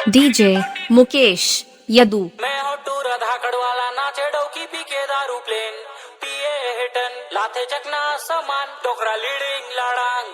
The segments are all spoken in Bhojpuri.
डीजे मुकेश यदू। मैं हटू धाकड़ वाला नाचे डौकी पी के दारू प्लेन पिए हेटन लाथे चकना समान टोकरा लीडिंग लाडांग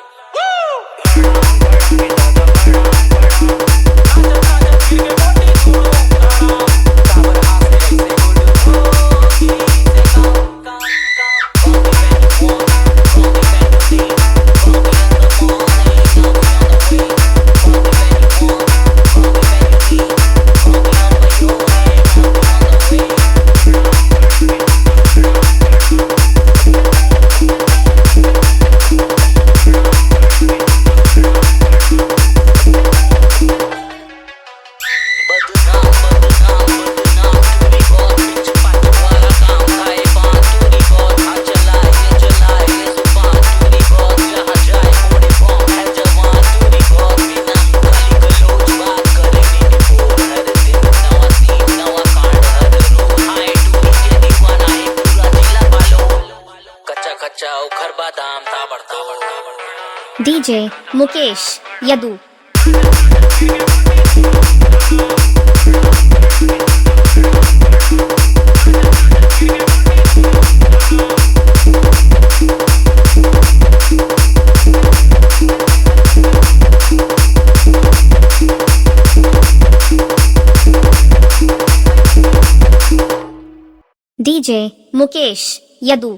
घर बादाम ताबड़ डीजे मुकेश यदू। डीजे मुकेश यदू।